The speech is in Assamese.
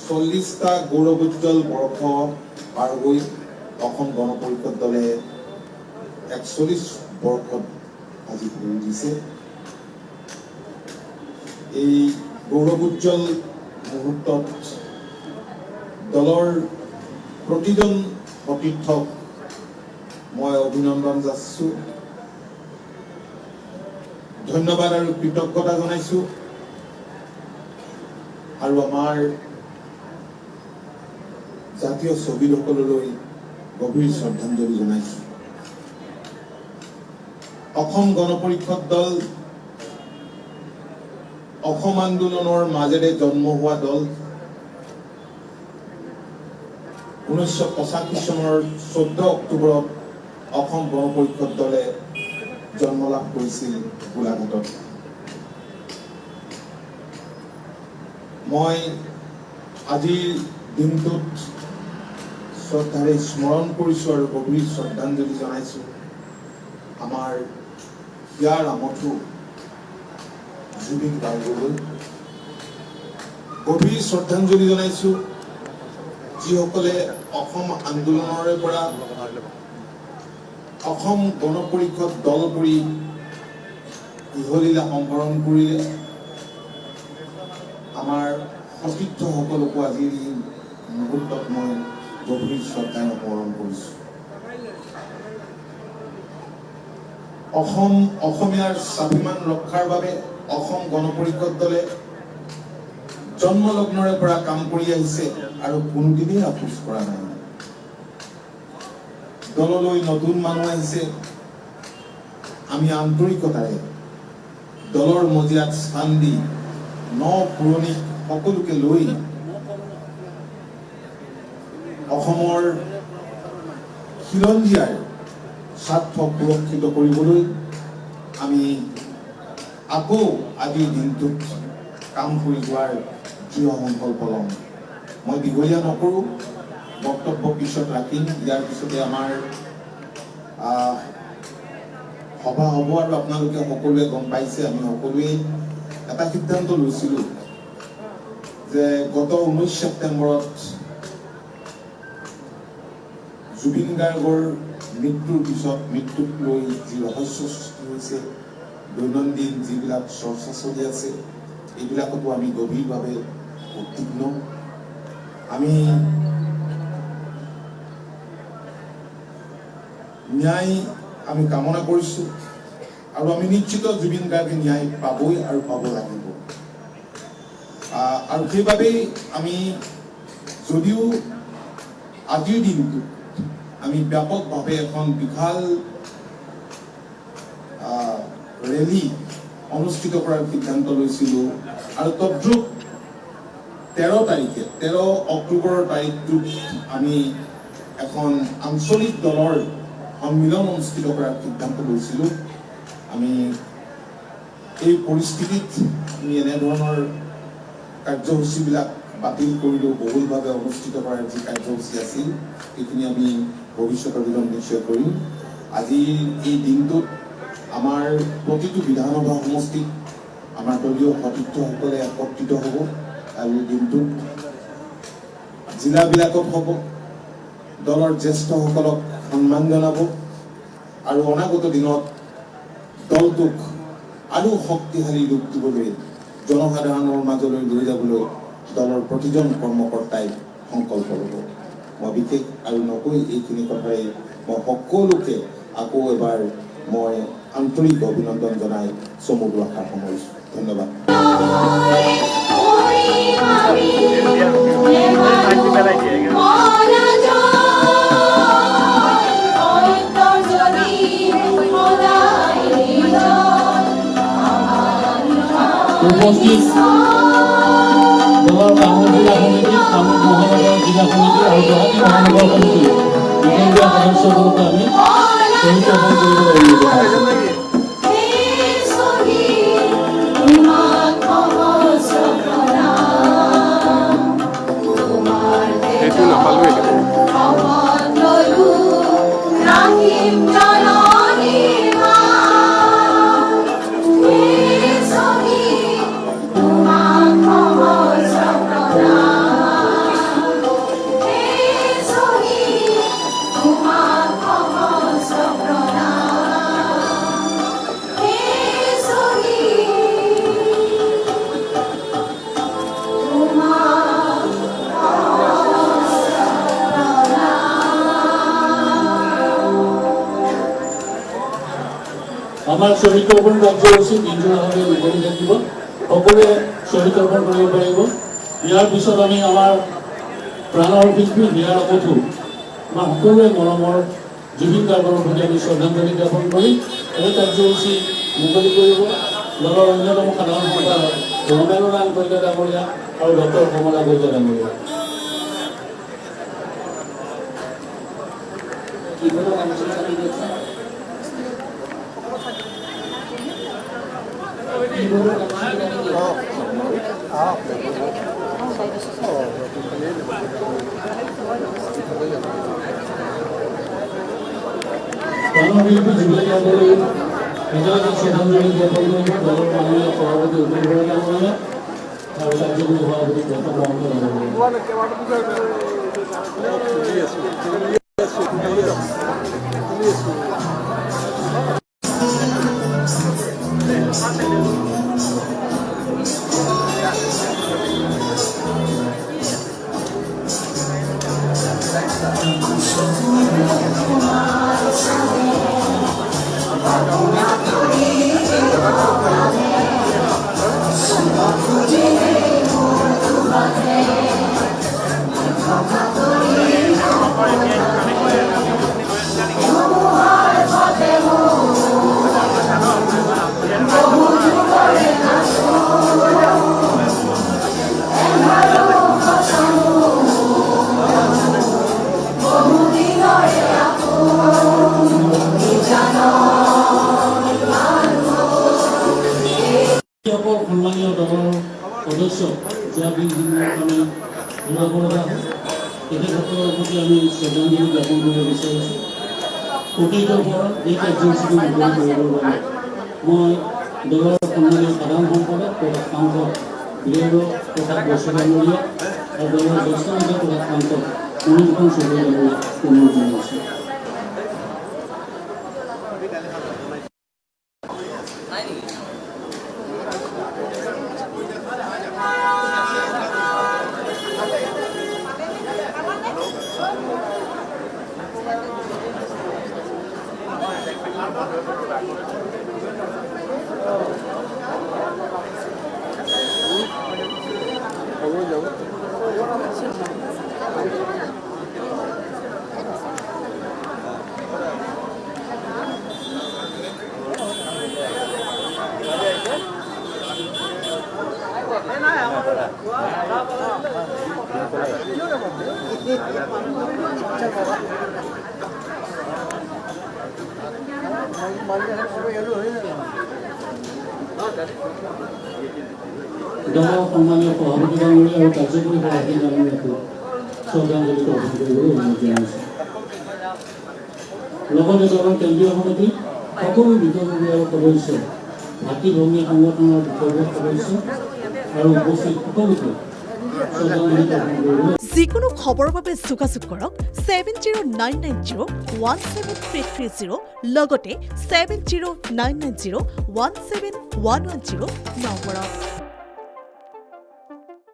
40টা গৌৰৱোজ্জ্বল বৰ্ষ পাৰ হৈ অসম গণ পৰিষদ দলে 41 বৰ্ষত আজি ভৰি দিছে। এই গৌৰৱোজ্জ্বল মুহূৰ্তত দলৰ প্ৰতিজন সতীৰ্থক মই অভিনন্দন যাচিছোঁ, ধন্যবাদ আৰু কৃতজ্ঞতা জনাইছোঁ আৰু আমাৰ জাতীয় শ্বহীদসকললৈ গভীৰ শ্ৰদ্ধাঞ্জলি জনাইছোঁ। অসম গণ পৰিষদ দল অসম আন্দোলনৰ মাজেৰে জন্ম হোৱা দল। 1985 চনৰ 14 অক্টোবৰত অসম গণ পৰিষদ দলে জন্ম লাভ কৰিছিল গোলাঘাটত। মই আজিৰ দিনটোত শ্ৰদ্ধাৰে স্মৰণ কৰিছোঁ আৰু গভীৰ শ্ৰদ্ধাঞ্জলি জনাইছোঁ আমাৰ হিয়াৰ আমঠু জুবিন গাৰ্গলৈ। গভীৰ শ্ৰদ্ধাঞ্জলি জনাইছোঁ যিসকলে অসম আন্দোলনৰে পৰা অসম গণ পৰিষদ দল কৰি ইহলীলা সম্বৰণ কৰিলে। আমাৰ সতীৰ্থসকলকো আজিৰ এই মুহূৰ্তত মই গভীৰ শ্ৰদ্ধাৰে স্মৰণ কৰিছোঁ। অসমীয়াৰ স্বাভিমান ৰক্ষাৰ বাবে অসম গণ পৰিষদ দলে জন্মলগ্নৰে পৰা কাম কৰি আহিছে আৰু কোনোদিনেই আপোচ কৰা নাই। দললৈ নতুন মানুহ আহিছে, আমি আন্তৰিকতাৰে দলৰ মজিয়াত স্থান দি পুৰণি সকলোকে লৈ অসমৰ খিলঞ্জীয়াৰ স্বাৰ্থ সুৰক্ষিত কৰিবলৈ আমি আকৌ আজিৰ দিনটোত কাম কৰি যোৱাৰ দৃঢ় সংকল্প ল'ম। মই দীঘলীয়া নকৰোঁ, বক্তব্য পিছত ৰাখিম। ইয়াৰ পিছতে আমাৰ সভা হ'ব আৰু আপোনালোকে সকলোৱে গম পাইছে, আমি সকলোৱে এটা সিদ্ধান্ত লৈছিলোঁ যে গত 19 ছেপ্টেম্বৰত জুবিন গাৰ্গৰ মৃত্যুৰ পিছত মৃত্যুক লৈ যি ৰহস্য সৃষ্টি হৈছে, দৈনন্দিন যিবিলাক চৰ্চা চলি আছে, এইবিলাকতো আমি গভীৰভাৱে উদ্বিগ্ন। আমি ন্যায় আমি কামনা কৰিছোঁ আৰু আমি নিশ্চিত জুবিন গাৰ্গে ন্যায় পাবই আৰু পাব লাগিব। আৰু সেইবাবেই আমি যদিও আজিৰ দিনটোত আমি ব্যাপকভাৱে এখন বিশাল ৰেলী অনুষ্ঠিত কৰাৰ সিদ্ধান্ত লৈছিলোঁ আৰু তদ্ৰুপ 13 অক্টোবৰৰ তাৰিখটোত আমি এখন আঞ্চলিক দলৰ সন্মিলন অনুষ্ঠিত কৰাৰ সিদ্ধান্ত লৈছিলোঁ। আমি এই পৰিস্থিতিত আমি এনেধৰণৰ কাৰ্যসূচীবিলাক বাতিল কৰিলেও বহুলভাৱে অনুষ্ঠিত কৰাৰ যি কাৰ্যসূচী আছিল সেইখিনি আমি ভৱিষ্যতৰ দিনত নিশ্চয় কৰিম। আজি এই দিনটোত আমাৰ প্ৰতিটো বিধানসভা সমষ্টিত আমাৰ দলীয় সতীৰ্থসকলে একত্ৰিত হ'ব। আজিৰ দিনটোত জিলাবিলাকত হ'ব, দলৰ জ্যেষ্ঠসকলক সন্মান জনাব আৰু অনাগত দিনত দলটোক আৰু শক্তিশালী ৰূপ দিবলৈ জনসাধাৰণৰ মাজলৈ লৈ যাবলৈ দলৰ প্ৰতিজন কৰ্মকৰ্তাই সংকল্প ল'ব। মই বিশেষ আৰু নকৈ এইখিনি কথাই মই সকলোকে আকৌ এবাৰ মই আন্তৰিক অভিনন্দন জনাই চমু দুআষাৰ সামৰিছোঁ। ধন্যবাদ। উপস্থিত দলৰ কামৰূপ জিলা সমিতি, কামৰূপ মহানগৰ জিলা সমিতি আৰু গুৱাহাটী মহানগৰ সমিতি বিশেষজ্ঞ সদস্যসকলক আমি পৰিচয় কৰিব লাগিব। আমাৰ শ্বহীদ তৰ্পণ কাৰ্যসূচী দিনজোৰাভাৱে মুকলি থাকিব, সকলোৱে শ্বহীদ তৰ্পণ কৰিব পাৰিব। ইয়াৰ পিছত আমি আমাৰ প্ৰাণৰ শিল্পী হিয়াৰ অকথু আমাৰ সকলোৱে মৰমৰ জুবিন গাৰ্গৰ প্ৰতি আমি শ্ৰদ্ধাঞ্জলি জ্ঞাপন কৰি এই কাৰ্যসূচী মুকলি কৰিব দলৰ অন্যতম সাধাৰণ সম্পাদক ৰমেন্দ্ৰনাথ কলিতা ডাঙৰীয়া আৰু ডক্টৰ কমলা কলিতা ডাঙৰীয়া। প্ৰাণশিল্পী জুবিন গাৰ্গলৈ একেলগে শ্ৰদ্ধাঞ্জলি জ্ঞাপন কৰিব দলৰ মাননীয় সভাপতি উত্তৰ বৰা ডাঙৰীয়া আৰু কাৰ্যকৰী সভাপতি ডক্টৰ মহন্ত ডাঙৰীয়া। সন্মানীয় দলৰ সদস্য যোৱা দিনসমূহত আমি ঘূৰাব লগা হয়, তেখেতসকলৰ প্ৰতি আমি শ্ৰদ্ধাঞ্জলি জ্ঞাপন কৰিব বিচাৰিছোঁ। অতীতৰ পৰা এই কাৰ্যসূচীটো মুকলি কৰিবৰ বাবে মই দলৰ সন্মানীয় সাধাৰণ সম্পাদক তথা সাংসদ বীৰেন্দ্ৰ প্ৰসাদ বসু ডাঙৰীয়া আৰু দলৰ জ্যেষ্ঠ নেতা তথা সাংসদ মনোজ চৌধুৰী ডাঙৰীয়াক অনুৰোধ জনাইছোঁ। দলৰ সন্মানীয় সভাপতি ডাঙৰীয়া আৰু কাৰ্যকৰী সভাপতি ডাঙৰীয়াকো শ্ৰদ্ধাঞ্জলি অৰ্পণ কৰিবলৈ অনুৰোধ জনাইছোঁ। লগতে দলৰ কেন্দ্ৰীয় সমিতি সকলো বিষয়ববীয়া সদস্য, ভাতৃভগ্নী সংগঠনৰ বিষয়ববীয়া সদস্য আৰু উপস্থিত সকলোকে শ্ৰদ্ধাঞ্জলি অৰ্পণ কৰিবলৈ। যিকোনো খবৰৰ বাবে যোগাযোগ কৰক 7099017330 লগতে 7099017110 নম্বৰত।